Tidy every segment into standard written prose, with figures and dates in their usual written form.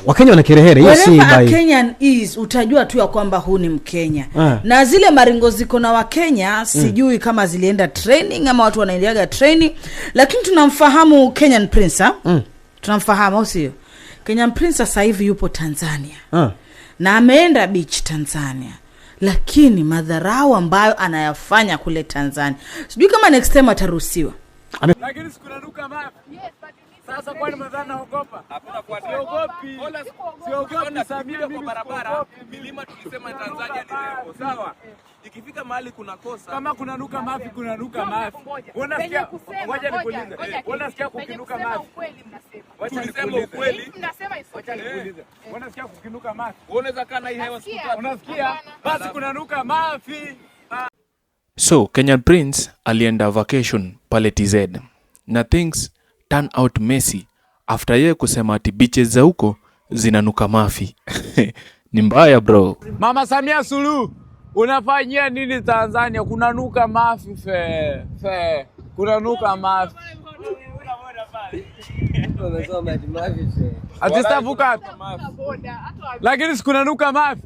Wakenya wana kirehere, hiyo si by Kenyan is utajua tu ya kwamba huu ni Mkenya. Na zile maringo ziko na Wakenya sijui kama zilienda training ama watu wanaendelea training, lakini tunamfahamu Kenyan Prince. Tunamfahamu au sio? Kenyan Prince sasa hivi yupo Tanzania. Na ameenda beach Tanzania. Lakini madharau ambayo anayafanya kule Tanzania, sijui kama next time ataruhusiwa. Lakini sikunanuka mapi. Sasa kwani madhara naogopa? Hakuna kwa siogopi. Siogopi Samia kwa barabara. Milima tulisema Tanzania ni rembo, sawa? Ikifika mahali kuna kosa. Kama kunanuka mafi, kunanuka mafi. Unasikia? Ngoja nikuulize. Unasikia kukinuka mafi? Wacha niseme ukweli. Wacha nikuulize. Unasikia kukinuka mafi? Unaweza kana hii hewa siku tatu. Unasikia? Basi kunanuka mafi. So, Kenyan Prince alienda vacation pale TZ. Na things turn out messy after yeye kusema ati beaches za huko zinanuka mafi. Ni mbaya bro. Mama Samia Suluhu, unafanyia nini Tanzania? Kunanuka mafi fe. Kunanuka mafi. Atistavuka. Lakini sikunanuka mafi.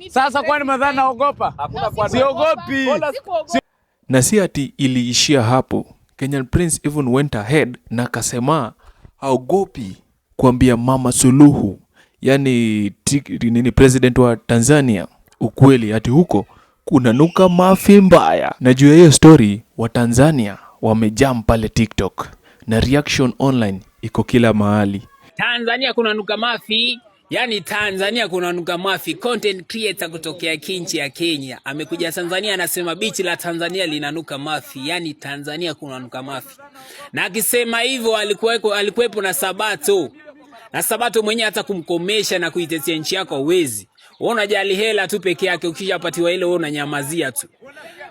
Sasa kwani madhara naogopa? Siogopi. Na si ati iliishia hapo. Kenyan Prince even went ahead na kasema haogopi kuambia Mama Suluhu, yani nini president wa Tanzania, ukweli ati huko kunanuka mafi mbaya. Na juu ya hiyo story wa Tanzania wamejam pale TikTok na reaction online iko kila mahali. Tanzania kunanuka mafi. Yani Tanzania kunanuka mafi. Content creator kutokea kinchi ya Kenya amekuja Tanzania anasema beach la Tanzania linanuka mafi. Yani Tanzania kunanuka mafi. Na akisema hivyo alikuwepo na Sabato. Na Sabato mwenyewe hata kumkomesha na kuitetea nchi yako uwezi. Wewe unajali hela tu peke yake, ukishapatiwa ile wewe unanyamazia tu.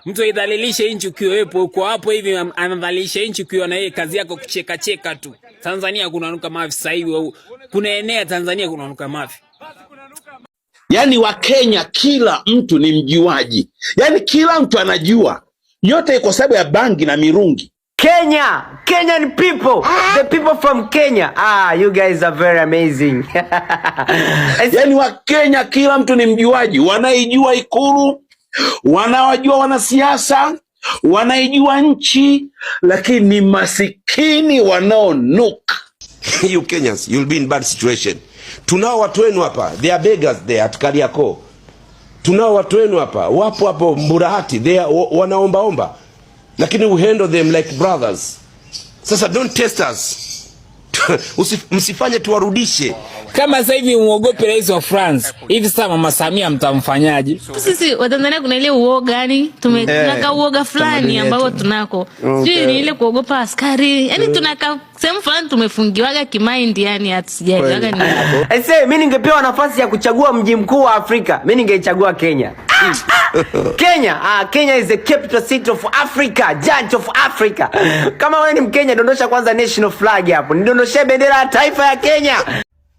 Mtu aidhalilishe nchi ukiwepo uko hapo hivi, anadhalilisha nchi ukiwa na yeye kazi yako kucheka cheka tu. Tanzania kunanuka mafi sasa hivi. Kunaenea Tanzania kunanuka mafi. Yani Wakenya kila mtu ni mjuaji. Yani kila mtu anajua. Yote iko sababu ya bangi na mirungi. Kenyan people, the people from Kenya. You guys are very amazing. Yani Wakenya kila mtu ni mjuaji. Wanaijua Ikulu, wanawajua wanasiasa, wanaijua nchi, lakini ni masikini wanaonuka. You Kenyans, you'll be in bad situation. Tunao watu wenu hapa, they are beggars there at Kariakoo. Tunao watu wenu hapa, wapo hapo Mburahati, they are wanaomba. Lakini we handle them like brothers. Sasa don't test us. Msifanye tuwarudishe. Kama sasa hivi muogope rais wa France, hivi sasa Mama Samia mtamfanyaje? Sisi Watanzania kuna ile uoga yani, tunaka uoga fulani ambao tunako. Sio ni ile kuogopa askari. Yani tunaka sehemu fulani tumefungiwaga kimaindi yani hatusijaelewaga ni hapo. Mimi ningepewa nafasi ya kuchagua mji mkuu wa Afrika, mimi ningechagua Kenya. Kenya is the capital city of Africa, judge of Africa. Kama wewe ni Mkenya, dondosha kwanza national flag hapo. Nidondoshe bendera ya taifa ya Kenya.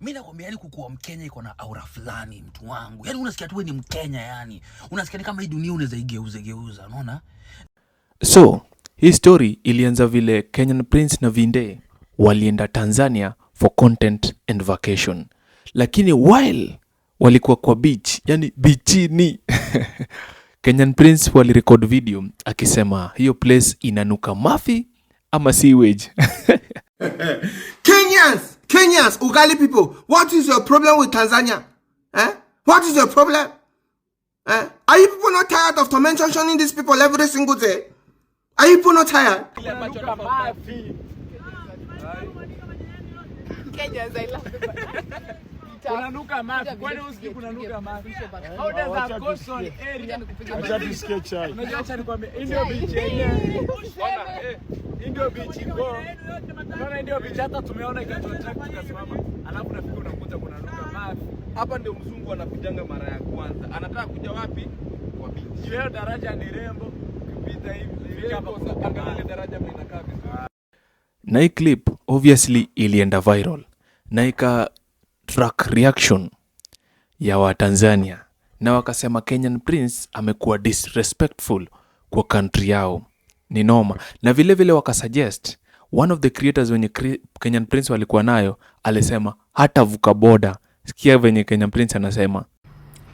Mimi nakwambia yani kukuwa Mkenya iko na aura fulani mtu wangu. Yani unasikia tu wewe ni Mkenya yani. Unasikia kama hii dunia unaweza igeuza, unaona? So, hii story ilianza vile Kenyan Prince na Vinde walienda Tanzania for content and vacation. Lakini while walikuwa kwa beach, yani bichini. Kenyan Prince walirecord video akisema hiyo place inanuka mafi ama sewage. Kenyans, Ugali people, what is your problem with Tanzania? What is your problem? Are you people not tired of mentioning these people every single day? Are you people not tired? Kenyans, I love kunanuka mafi. Kwani usikii kunanuka mafi? Order za Coastal area. Acha tusikie chai. Unajua acha nikwambie Indio Beach yenyewe. Indio Beach go. Unaona Indio Beach hata tumeona ikatotrack ikasimama. Alafu nafika unakuta kunanuka mafi. Hapa ndio mzungu anakujanga mara ya kwanza. Anataka kuja wapi? Kwa beach. Hiyo daraja ni rembo. Ukipita hivi hapa angalia daraja inakaa vizuri. Na hii clip obviously ilienda viral. Na track reaction ya wa Tanzania na wakasema Kenyan Prince amekuwa disrespectful kwa country yao. Ni noma. Na vile vile wakasuggest one of the creators wenye Kenyan Prince walikuwa nayo alisema hata vuka boda Sikia venye Kenyan Prince anasema.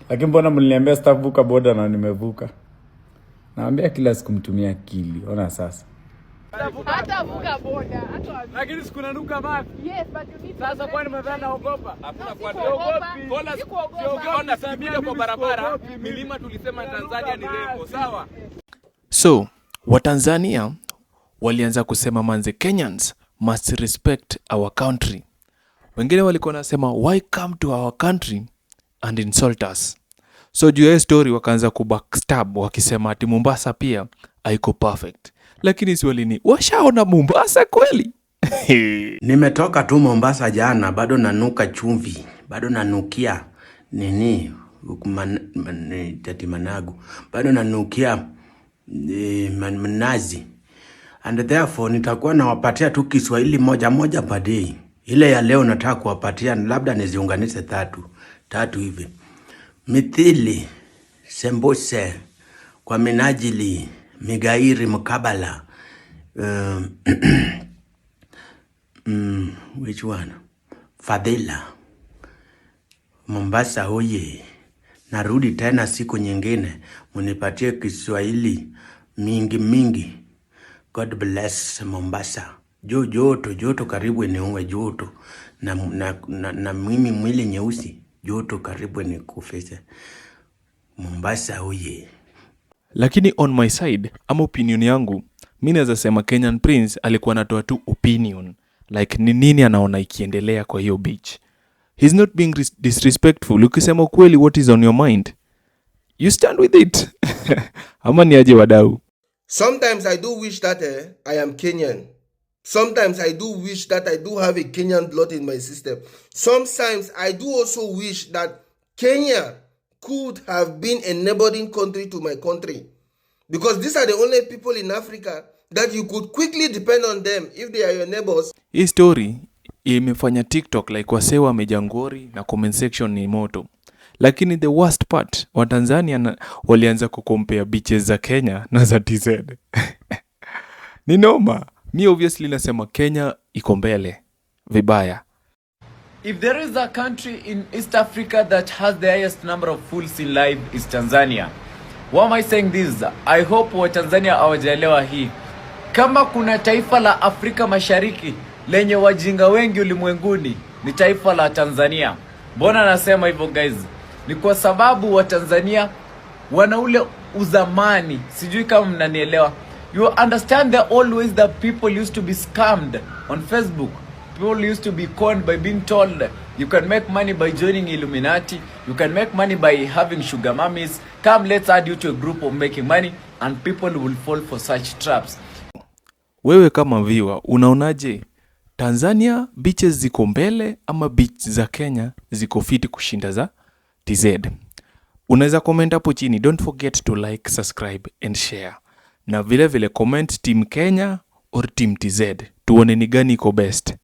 Lakini mbona mliniambia sitavuka boda na nimevuka? Naambia kila siku mtumia akili. Ona sasa. Hata vuka boda. Lakini siku nanuka mafi. Yes, but you need Sasa kwani mnadhani naogopa? Hakuna kwa ogopi. Ona samia kwa barabara, milima tulisema Tanzania ni lengo, sawa? So, Watanzania walianza kusema manze Kenyans must respect our country. Wengine walikuwa nasema why come to our country and insult us. So juu ya story wakaanza kubackstab wakisema ati Mombasa pia haiko perfect. Lakini swali ni washaona Mombasa kweli? Nimetoka tu Mombasa jana, bado nanuka chumvi, bado nanukia nini tati managu, bado nanukia mnazi. And therefore nitakuwa nawapatia tu Kiswahili moja per day. Ile ya leo nataka kuwapatia labda niziunganishe tatu hivi. Mithili, sembuse, kwa minajili, migairi mkabala. Which one? Fadhila. Mombasa hoye. Narudi tena siku nyingine. Munipatie Kiswahili mingi. God bless Mombasa. Joto karibu niuwe joto. Na mimi mwili nyeusi. Joto karibu ni kufese. Mombasa hoye. Lakini on my side, ama opinion yangu, mimi naweza sema Kenyan Prince alikuwa anatoa tu opinion. Like ni nini anaona ikiendelea kwa hiyo beach. He's not being disrespectful. Ukisema kweli what is on your mind, you stand with it. Ama ni aje wadau? Sometimes I do wish that I am Kenyan. Sometimes I do wish that I do have a Kenyan blood in my system. Sometimes I do also wish that Kenya could have been a neighboring country to my country. Because these are the only people in Africa that you could quickly depend on them if they are your neighbors. Hii story imefanya TikTok like wasewa wamejangori na comment section ni moto. Lakini the worst part, Watanzania walianza kukompea beaches za Kenya na za TZ. Ni noma. Mi obviously nasema Kenya iko mbele vibaya. If there is a country in East Africa that has the highest number of fools in life, is Tanzania. Why am I saying this? I hope Watanzania hawajaelewa hii. Kama kuna taifa la Afrika Mashariki lenye wajinga wengi ulimwenguni, ni taifa la Tanzania. Mbona nasema hivyo guys? Ni kwa sababu Watanzania wana ule uzamani. Sijui kama mnanielewa. You understand the old ways that people used to be scammed on Facebook. People used to be conned by being told you can make money by joining Illuminati. You can make money by having sugar mummies. Come, let's add you to a group of making money, and people will fall for such traps. Wewe kama viewer, unaonaje? Tanzania beaches ziko mbele ama beach za Kenya ziko fiti kushinda za TZ? Unaweza comment hapo chini. Don't forget to like, subscribe and share. Na vile comment team Kenya or team TZ. Tuone ni gani iko best.